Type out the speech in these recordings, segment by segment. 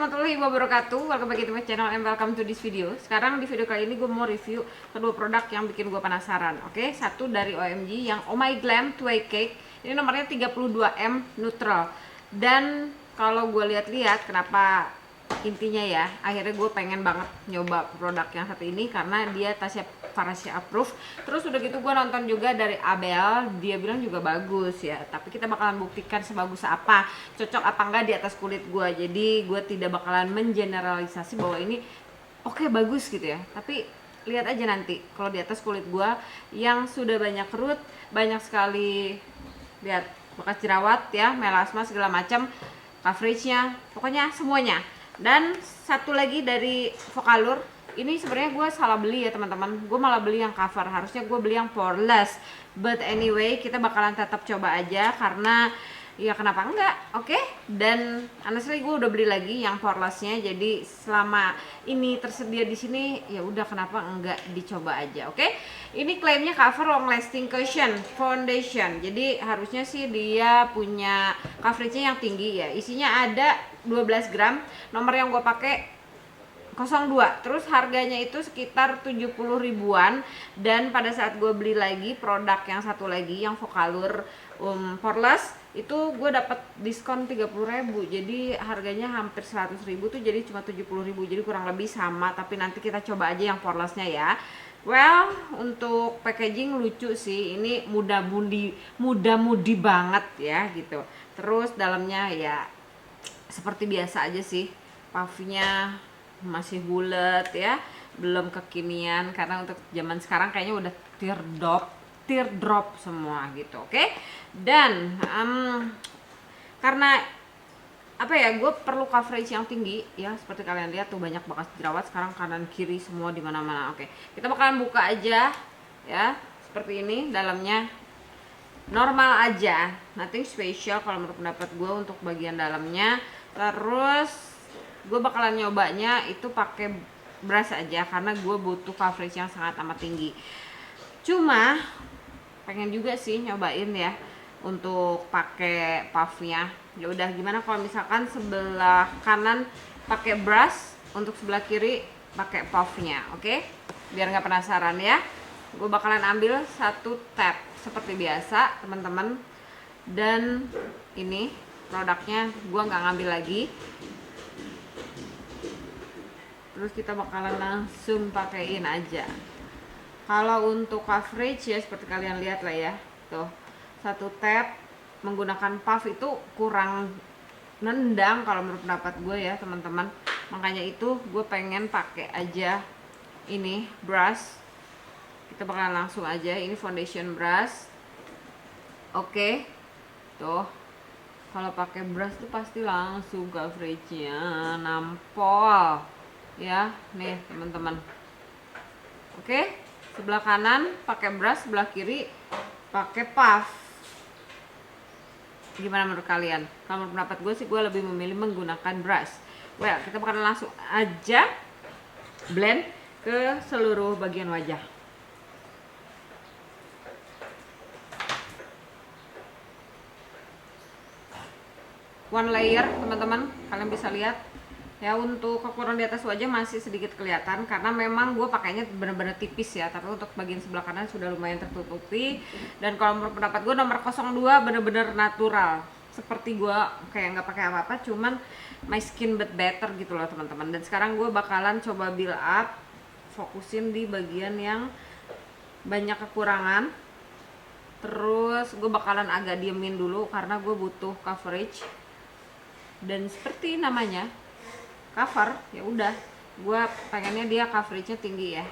warahmatullahi wabarakatuh. Welcome back to my channel and welcome to this video. Sekarang di video kali ini gue mau review kedua produk yang bikin gue penasaran. Oke, satu dari OMG yang Oh My Glam 2 Cake. Ini nomornya 32M Neutral. Dan kalau gue lihat-lihat, kenapa intinya ya, akhirnya gue pengen banget nyoba produk yang satu ini karena dia Tasya Farahsya approve. Terus udah gitu gue nonton juga dari Abel, dia bilang juga bagus ya. Tapi kita bakalan buktikan sebagus apa, cocok apa enggak di atas kulit gue. Jadi gue tidak bakalan mengeneralisasi bahwa ini oke, bagus gitu ya. Tapi lihat aja nanti kalau di atas kulit gue yang sudah banyak kerut, banyak sekali lihat bekas jerawat ya, melasma segala macam, coveragenya, pokoknya semuanya. Dan satu lagi dari Vocalour, ini sebenarnya gue salah beli ya teman-teman. Gue malah beli yang cover, harusnya gue beli yang poreless. But anyway, kita bakalan tetap coba aja karena ya kenapa enggak, oke? Dan honestly gue udah beli lagi yang porelessnya. Jadi selama ini tersedia di sini, ya udah kenapa enggak dicoba aja, oke? Ini klaimnya cover long lasting cushion foundation. Jadi harusnya sih dia punya coveragenya yang tinggi ya. Isinya ada 12 gram. Nomor yang gue pakai 02. Terus harganya itu sekitar 70 ribuan. Dan pada saat gue beli lagi produk yang satu lagi yang Vocalour poreless, itu gue dapat diskon 30 ribu. Jadi harganya hampir 100 ribu tuh jadi cuma 70 ribu. Jadi kurang lebih sama. Tapi nanti kita coba aja yang porelessnya ya. Well, untuk packaging lucu sih. Ini muda-mudi banget ya gitu. Terus dalamnya ya seperti biasa aja sih. Puffnya masih bulat ya, belum kekinian karena untuk zaman sekarang kayaknya udah teardrop semua gitu, oke? Dan karena apa ya, gue perlu coverage yang tinggi ya, seperti kalian lihat tuh banyak bekas jerawat sekarang kanan kiri semua di mana-mana. Oke, kita bakalan buka aja ya, seperti ini. Dalamnya normal aja, nothing special kalau menurut pendapat gue untuk bagian dalamnya. Terus gue bakalan nyobanya itu pakai brush aja karena gue butuh coverage yang sangat amat tinggi. Cuma pengen juga sih nyobain ya untuk pakai puffnya. Ya udah, gimana kalau misalkan sebelah kanan pakai brush, untuk sebelah kiri pakai puffnya, oke? Biar nggak penasaran ya. Gue bakalan ambil satu tab seperti biasa teman-teman. Dan ini produknya gue nggak ngambil lagi. Terus kita bakalan langsung pakein aja. Kalau untuk coverage ya seperti kalian lihat lah ya, tuh satu tab menggunakan puff itu kurang nendang kalau menurut pendapat gue ya teman-teman. Makanya itu gue pengen pakai aja ini brush. Kita bakalan langsung aja, ini foundation brush. Oke, tuh kalau pakai brush tuh pasti langsung coveragenya nampol ya, nih teman-teman. Oke, sebelah kanan pakai brush, sebelah kiri pakai puff. Gimana menurut kalian? Kalau menurut pendapat gue sih gue lebih memilih menggunakan brush. Well, kita bakalan langsung aja blend ke seluruh bagian wajah. One layer teman-teman, kalian bisa lihat ya. Untuk kekurangan di atas wajah masih sedikit kelihatan karena memang gue pakainya bener-bener tipis ya, tapi untuk bagian sebelah kanan sudah lumayan tertutupi. Dan kalau menurut pendapat gue nomor 02 bener-bener natural, seperti gue kayak nggak pakai apa-apa, cuman my skin but better gitu loh teman-teman. Dan sekarang gue bakalan coba build up, fokusin di bagian yang banyak kekurangan. Terus gue bakalan agak diemin dulu karena gue butuh coverage. Dan seperti namanya cover, ya udah gue pengennya dia coveragenya tinggi ya.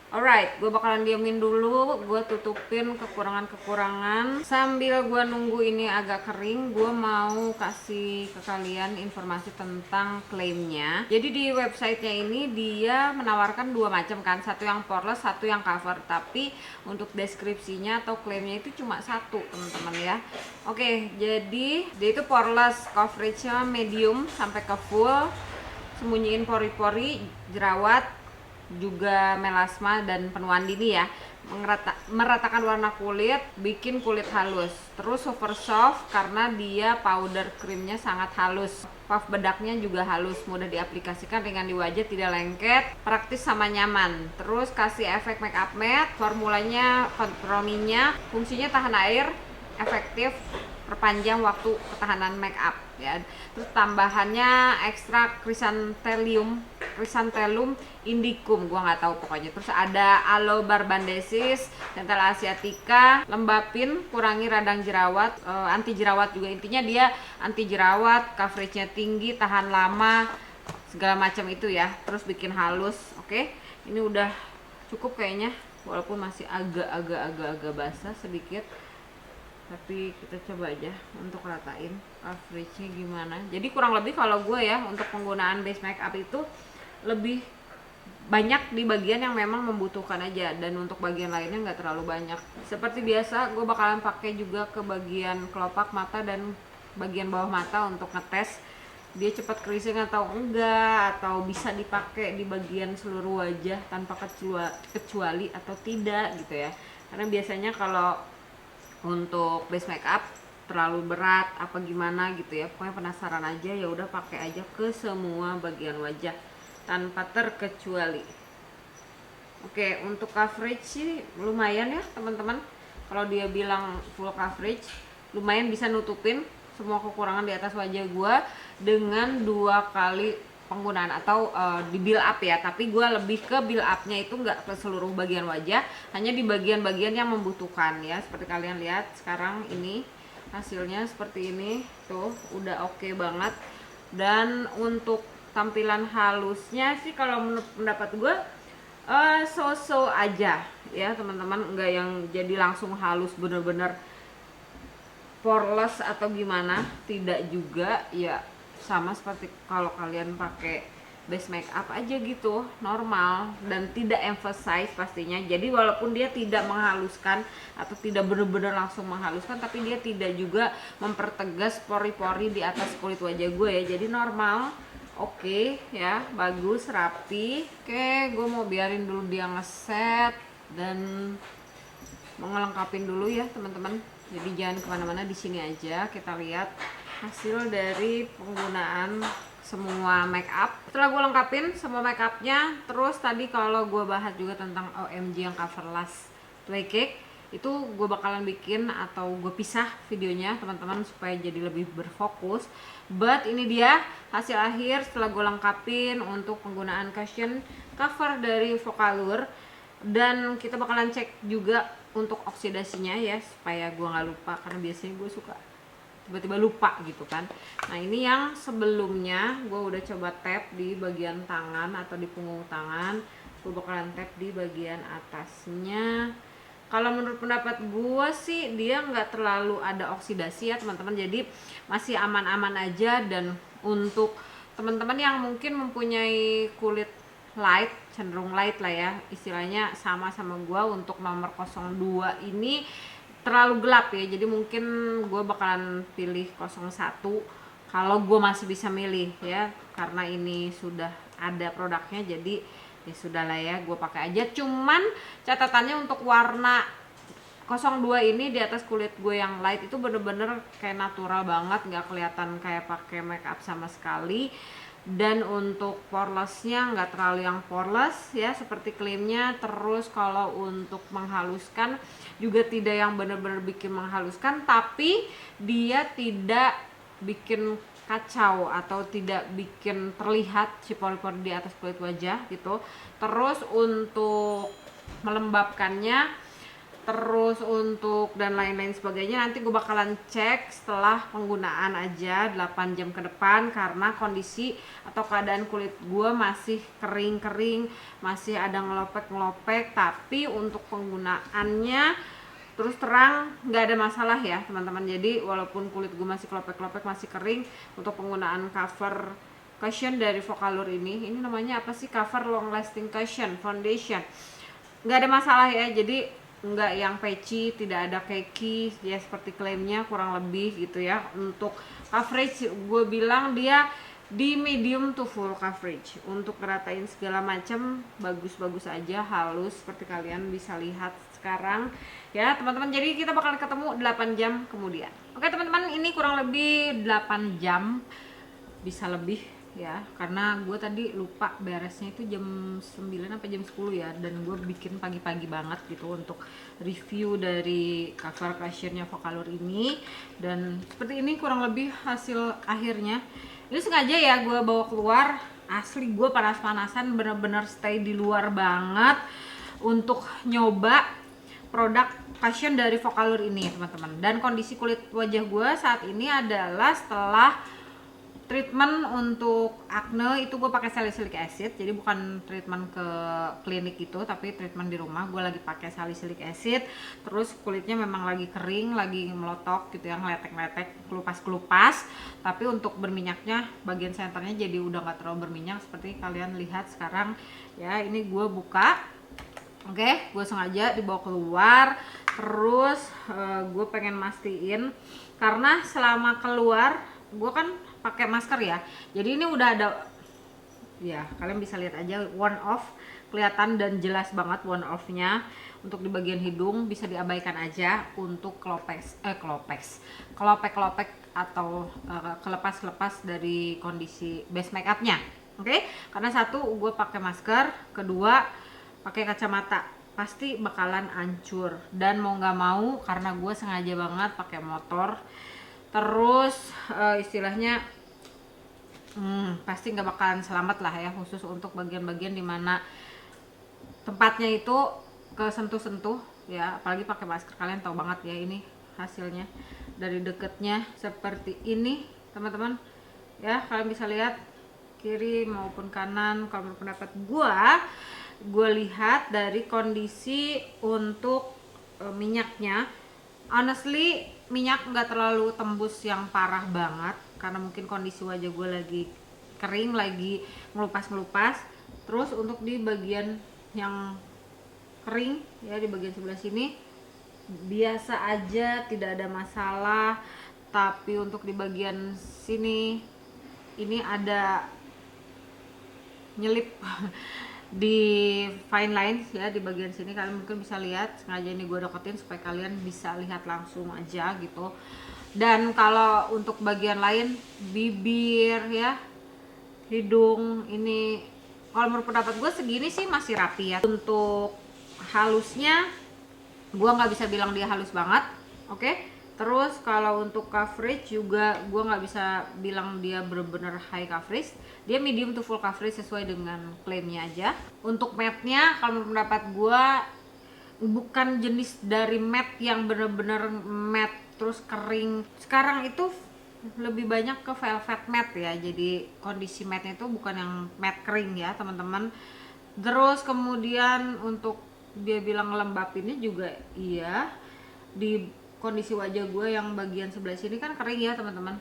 Alright, gue bakalan diamin dulu, gue tutupin kekurangan-kekurangan. Sambil gue nunggu ini agak kering, gue mau kasih ke kalian informasi tentang klaimnya. Jadi di websitenya ini dia menawarkan dua macam kan, satu yang poreless, satu yang cover. Tapi untuk deskripsinya atau klaimnya itu cuma satu teman-teman ya. Oke, jadi dia itu poreless, coveragenya medium sampai ke full, sembunyiin pori-pori, jerawat, juga melasma dan penuaan dini ya. Meratakan warna kulit, bikin kulit halus. Terus super soft karena dia powder krimnya sangat halus. Puff bedaknya juga halus, mudah diaplikasikan, ringan di wajah, tidak lengket, praktis sama nyaman. Terus kasih efek makeup matte, formulanya kontrominya, fungsinya tahan air, efektif, perpanjang waktu ketahanan makeup ya. Terus tambahannya ekstrak chrysanthellum indicum, gua nggak tahu pokoknya. Terus ada aloe barbadensis, centella asiatica, lembapin, kurangi radang jerawat, anti jerawat juga. Intinya dia anti jerawat, coveragenya tinggi, tahan lama, segala macam itu ya. Terus bikin halus. Oke, ini udah cukup kayaknya, walaupun masih agak basah sedikit, tapi kita coba aja untuk ratain coveragenya gimana. Jadi kurang lebih kalau gue ya, untuk penggunaan base makeup itu lebih banyak di bagian yang memang membutuhkan aja, dan untuk bagian lainnya nggak terlalu banyak. Seperti biasa gue bakalan pakai juga ke bagian kelopak mata dan bagian bawah mata untuk ngetes dia cepat creasing atau enggak, atau bisa dipakai di bagian seluruh wajah tanpa kecuali atau tidak gitu ya. Karena biasanya kalau untuk base makeup terlalu berat apa gimana gitu ya, pokoknya penasaran aja, ya udah pakai aja ke semua bagian wajah tanpa terkecuali. Oke, untuk coverage sih lumayan ya teman-teman. Kalau dia bilang full coverage, lumayan bisa nutupin semua kekurangan di atas wajah gua dengan 2 kali penggunaan atau di build up ya. Tapi gue lebih ke build upnya itu nggak ke seluruh bagian wajah, hanya di bagian-bagian yang membutuhkan ya. Seperti kalian lihat sekarang ini hasilnya seperti ini tuh, udah oke banget. Dan untuk tampilan halusnya sih kalau menurut pendapat gue so-so aja ya teman-teman, nggak yang jadi langsung halus bener-bener poreless atau gimana, tidak juga ya. Sama seperti kalau kalian pakai base makeup aja gitu, normal dan tidak emphasize pastinya. Jadi walaupun dia tidak menghaluskan atau tidak benar-benar langsung menghaluskan, tapi dia tidak juga mempertegas pori-pori di atas kulit wajah gue ya. Jadi normal, oke ya, bagus, rapi. Oke, gue mau biarin dulu dia ngeset dan mau ngelengkapin dulu ya teman-teman. Jadi jangan kemana-mana, di sini aja kita lihat hasil dari penggunaan semua make up. Setelah gue lengkapin semua make upnya, terus tadi kalau gue bahas juga tentang OMG yang coverless clay cake, itu gue bakalan bikin atau gue pisah videonya teman-teman supaya jadi lebih berfokus. But ini dia hasil akhir setelah gue lengkapin untuk penggunaan cushion cover dari Vocalour. Dan kita bakalan cek juga untuk oksidasinya ya, supaya gue nggak lupa, karena biasanya gue suka tiba-tiba lupa gitu kan. Nah ini yang sebelumnya gue udah coba tap di bagian tangan atau di punggung tangan, gue bakalan tap di bagian atasnya. Kalau menurut pendapat gue sih dia nggak terlalu ada oksidasi ya teman-teman, jadi masih aman-aman aja. Dan untuk teman-teman yang mungkin mempunyai kulit light, cenderung light lah ya istilahnya, sama gue untuk nomor 02 ini terlalu gelap ya, jadi mungkin gue bakalan pilih 01 kalau gue masih bisa milih ya, karena ini sudah ada produknya jadi ya sudah lah ya, gue pakai aja. Cuman catatannya untuk warna 02 ini di atas kulit gue yang light itu bener-bener kayak natural banget, nggak kelihatan kayak pakai make up sama sekali. Dan untuk porelessnya nggak terlalu yang poreless ya seperti klaimnya. Terus kalau untuk menghaluskan juga tidak yang benar-benar bikin menghaluskan, tapi dia tidak bikin kacau atau tidak bikin terlihat si pori-pori di atas kulit wajah gitu. Terus untuk melembabkannya, terus untuk dan lain-lain sebagainya nanti gue bakalan cek setelah penggunaan aja 8 jam ke depan, karena kondisi atau keadaan kulit gue masih kering-kering, masih ada ngelopek-ngelopek. Tapi untuk penggunaannya terus terang nggak ada masalah ya teman-teman. Jadi walaupun kulit gue masih kelopek-kelopek, masih kering, untuk penggunaan cover cushion dari Vocalour ini namanya apa sih, cover long lasting cushion foundation, nggak ada masalah ya. Jadi nggak yang patchy, tidak ada cakey ya seperti klaimnya kurang lebih gitu ya. Untuk coverage gue bilang dia di medium to full coverage. Untuk ngeratain segala macam bagus-bagus aja, halus seperti kalian bisa lihat sekarang ya teman-teman. Jadi kita bakal ketemu 8 jam kemudian. Oke teman-teman, ini kurang lebih 8 jam, bisa lebih ya, karena gue tadi lupa beresnya itu jam 9 apa jam 10 ya, dan gue bikin pagi-pagi banget gitu untuk review dari cover cushionnya Vocaloid ini. Dan seperti ini kurang lebih hasil akhirnya. Ini sengaja ya gue bawa keluar, asli gue panas-panasan, bener-bener stay di luar banget untuk nyoba produk cushion dari Vocaloid ini teman-teman. Dan kondisi kulit wajah gue saat ini adalah setelah treatment untuk acne itu gue pakai salicylic acid. Jadi bukan treatment ke klinik itu, tapi treatment di rumah. Gue lagi pakai salicylic acid. Terus kulitnya memang lagi kering, lagi melotok gitu ya, ngeletek-ngeletek, kelupas-kelupas. Tapi untuk berminyaknya bagian senternya jadi udah nggak terlalu berminyak seperti kalian lihat sekarang ya. Ini gue buka. Oke, gue sengaja dibawa keluar. Terus gue pengen mastiin karena selama keluar gue kan pakai masker ya, jadi ini udah ada ya, kalian bisa lihat aja one off, kelihatan dan jelas banget one off nya. Untuk di bagian hidung bisa diabaikan aja untuk kelopek atau kelepas dari kondisi base makeupnya. Oke, karena satu gue pakai masker, kedua pakai kacamata, pasti bakalan hancur. Dan mau nggak mau karena gue sengaja banget pakai motor, terus istilahnya pasti nggak bakalan selamat lah ya, khusus untuk bagian-bagian dimana tempatnya itu kesentuh-sentuh ya, apalagi pakai masker. Kalian tahu banget ya ini hasilnya dari deketnya seperti ini teman-teman ya. Kalian bisa lihat kiri maupun kanan. Kalau menurut pendapat gue lihat dari kondisi untuk minyaknya, honestly minyak nggak terlalu tembus yang parah banget, karena mungkin kondisi wajah gue lagi kering, lagi ngelupas-ngelupas. Terus untuk di bagian yang kering ya, di bagian sebelah sini biasa aja, tidak ada masalah. Tapi untuk di bagian sini ini ada nyelip di fine lines ya, di bagian sini kalian mungkin bisa lihat. Sengaja ini gue deketin supaya kalian bisa lihat langsung aja gitu. Dan kalau untuk bagian lain, bibir ya, hidung, ini kalau menurut pendapat gue segini sih masih rapi ya. Untuk halusnya gue nggak bisa bilang dia halus banget, oke. Terus kalau untuk coverage juga gue nggak bisa bilang dia bener-bener high coverage, dia medium to full coverage sesuai dengan klaimnya aja. Untuk matte-nya kalau menurut pendapat gue bukan jenis dari matte yang bener-bener matte terus kering. Sekarang itu lebih banyak ke velvet matte ya, jadi kondisi matte itu bukan yang matte kering ya teman-teman. Terus kemudian untuk dia bilang ngelembapinnya juga iya, di kondisi wajah gue yang bagian sebelah sini kan kering ya teman-teman.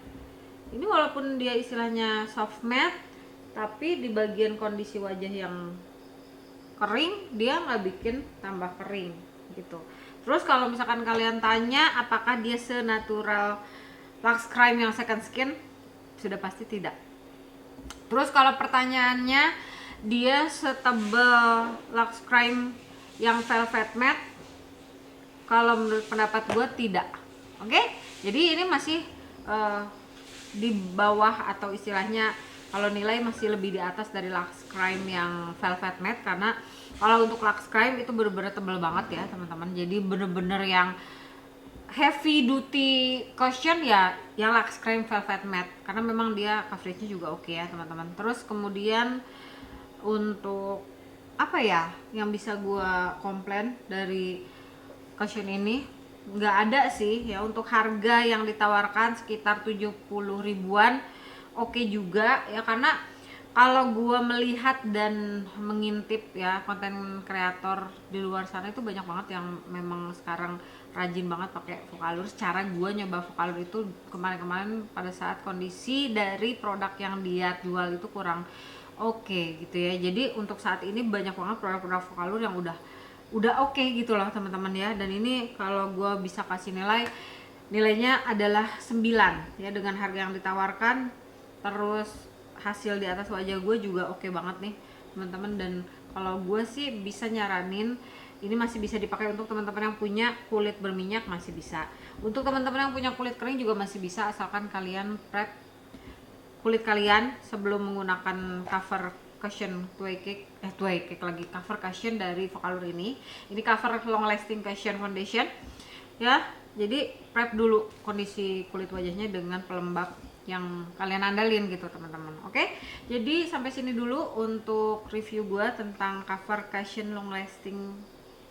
Ini walaupun dia istilahnya soft matte, tapi di bagian kondisi wajah yang kering dia nggak bikin tambah kering gitu. Terus kalau misalkan kalian tanya apakah dia senatural Lux Crime yang second skin, sudah pasti tidak. Terus kalau pertanyaannya dia setebal Lux Crime yang velvet matte, kalau menurut pendapat gue tidak. Oke, jadi ini masih di bawah, atau istilahnya kalau nilai masih lebih di atas dari Lux Crime yang velvet matte. Karena kalau untuk Lux Crime itu bener-bener tebal banget ya teman-teman, jadi bener-bener yang heavy duty cushion ya yang Lux Crime velvet matte, karena memang dia coveragenya juga oke ya teman-teman. Terus kemudian untuk apa ya yang bisa gue komplain dari cushion ini, nggak ada sih ya. Untuk harga yang ditawarkan sekitar 70 ribuan oke juga ya, karena kalau gue melihat dan mengintip ya konten kreator di luar sana itu banyak banget yang memang sekarang rajin banget pakai Vocaloid. Secara gue nyoba Vocaloid itu kemarin-kemarin pada saat kondisi dari produk yang dia jual itu kurang oke gitu ya. Jadi untuk saat ini banyak banget produk-produk Vocaloid yang udah oke gitu loh teman-teman ya. Dan ini kalau gue bisa kasih nilainya adalah 9 ya, dengan harga yang ditawarkan. Terus hasil di atas wajah gue juga oke banget nih teman-teman. Dan kalau gue sih bisa nyaranin ini masih bisa dipakai untuk teman-teman yang punya kulit berminyak, masih bisa. Untuk teman-teman yang punya kulit kering juga masih bisa, asalkan kalian prep kulit kalian sebelum menggunakan cover cushion Tway Cake lagi, cover cushion dari Vocaloid ini cover long lasting cushion foundation ya. Jadi prep dulu kondisi kulit wajahnya dengan pelembab yang kalian andalin gitu teman-teman. Oke, jadi sampai sini dulu untuk review gue tentang cover cushion long lasting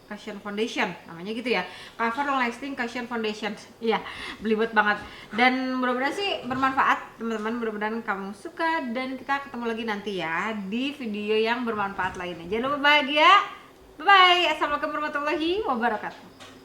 cushion foundation, namanya gitu ya, cover long lasting cushion foundation. Iya, belibet banget. Dan mudah-mudahan sih bermanfaat teman-teman, mudah-mudahan kamu suka, dan kita ketemu lagi nanti ya di video yang bermanfaat lainnya. Jangan lupa bahagia. Bye bye. Assalamualaikum warahmatullahi wabarakatuh.